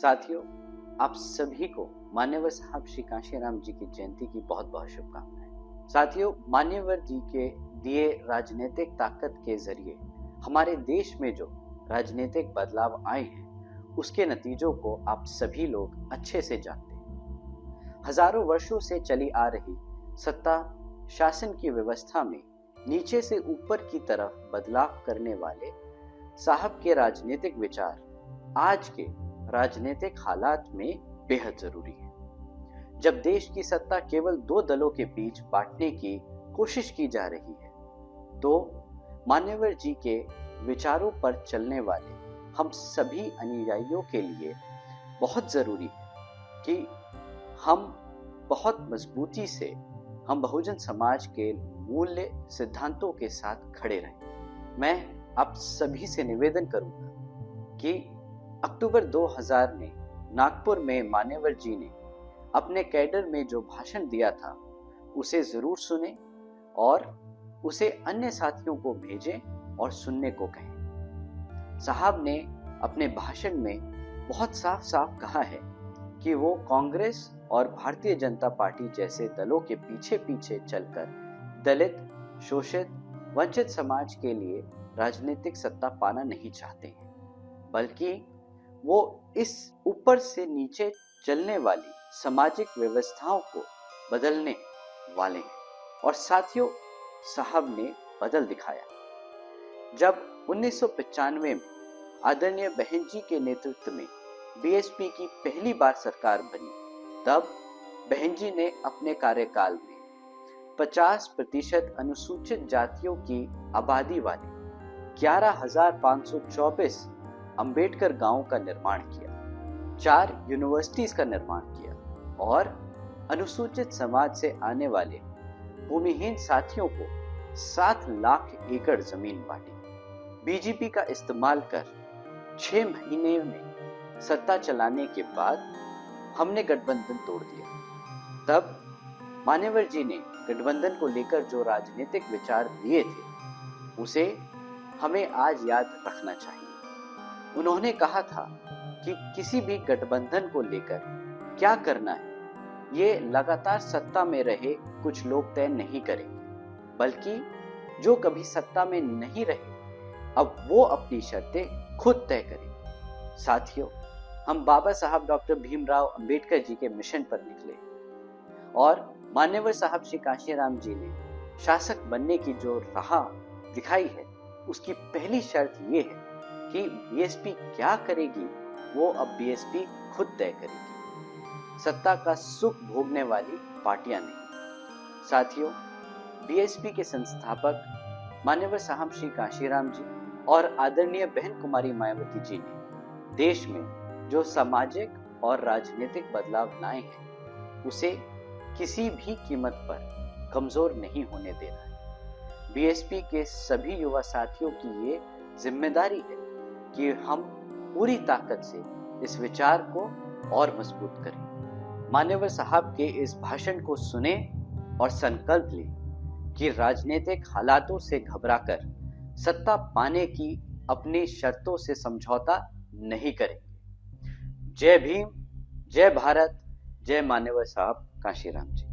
साथियों, आप सभी को मान्यवर साहब श्री कांशीराम जी की जयंती की बहुत बहुत शुभकामनाएं। साथियों, मान्यवर जी के दिए राजनीतिक ताकत के जरिए हमारे देश में जो राजनीतिक बदलाव आए हैं, उसके नतीजों को आप सभी लोग अच्छे से जानते हैं। हजारों वर्षों से चली आ रही सत्ता शासन की व्यवस्था में नीचे से ऊपर की तरफ बदलाव करने वाले साहब के राजनीतिक विचार आज के राजनीतिक हालात में बेहद जरूरी है। जब देश की सत्ता केवल दो दलों के बीच बांटने की कोशिश की जा रही है, तो मान्यवर जी के विचारों पर चलने वाले हम सभी अनुयायियों के लिए बहुत जरूरी है कि हम बहुत मजबूती से हम बहुजन समाज के मूल्य सिद्धांतों के साथ खड़े रहें। मैं आप सभी से निवेदन करूंगा कि अक्टूबर 2000 में नागपुर में मान्यवर जी ने अपने कैडर में जो भाषण दिया था, उसे जरूर सुने और उसे अन्य साथियों को भेजें और सुनने को कहें। साहब ने अपने भाषण में बहुत साफ साफ कहा है कि वो कांग्रेस और भारतीय जनता पार्टी जैसे दलों के पीछे पीछे चलकर दलित, शोषित, वंचित समाज के लिए राजनीतिक सत्ता पाना नहीं चाहते हैं, बल्कि वो इस ऊपर से नीचे चलने वाली सामाजिक व्यवस्थाओं को बदलने वाले हैं। और साथियों, साहब ने बदल दिखाया। जब 1995 में आदरणीय बहन जी के नेतृत्व में बीएसपी की पहली बार सरकार बनी, तब बहन जी ने अपने कार्यकाल में 50% अनुसूचित जातियों की आबादी वाले 11,524 अंबेडकर गांवों का निर्माण किया, 4 यूनिवर्सिटीज का निर्माण किया और अनुसूचित समाज से आने वाले भूमिहीन साथियों को 7 लाख एकड़ जमीन बांटी। बीजेपी का इस्तेमाल कर 6 महीने में सत्ता चलाने के बाद हमने गठबंधन तोड़ दिया। तब मान्यवर जी ने गठबंधन को लेकर जो राजनीतिक विचार दिए थे, उसे हमें आज याद रखना चाहिए। उन्होंने कहा था कि किसी भी गठबंधन को लेकर क्या करना है, ये लगातार सत्ता में रहे कुछ लोग तय नहीं करेंगे, बल्कि जो कभी सत्ता में नहीं रहे, अब वो अपनी शर्तें खुद तय करेंगे। साथियों, हम बाबा साहब डॉक्टर भीमराव अंबेडकर जी के मिशन पर निकले और मान्यवर साहब श्री कांशीराम जी ने शासक बनने की जो राह दिखाई है, उसकी पहली शर्त ये है कि बीएसपी क्या करेगी, वो अब बीएसपी खुद तय करेगी, सत्ता का सुख भोगने वाली पार्टियां नहीं। साथियों, बीएसपी के संस्थापक मान्यवर साहब श्री कांशीराम जी और आदरणीय बहन कुमारी मायावती जी ने देश में जो सामाजिक और राजनीतिक बदलाव लाए हैं, उसे किसी भी कीमत पर कमजोर नहीं होने देना है। बीएसपी के सभी युवा साथियों की ये जिम्मेदारी है कि हम पूरी ताकत से इस विचार को और मजबूत करें। मान्यवर साहब के इस भाषण को सुने और संकल्प लें कि राजनीतिक हालातों से घबराकर सत्ता पाने की अपनी शर्तों से समझौता नहीं करेंगे। जय भीम, जय भारत, जय मान्यवर साहब कांशीराम जी।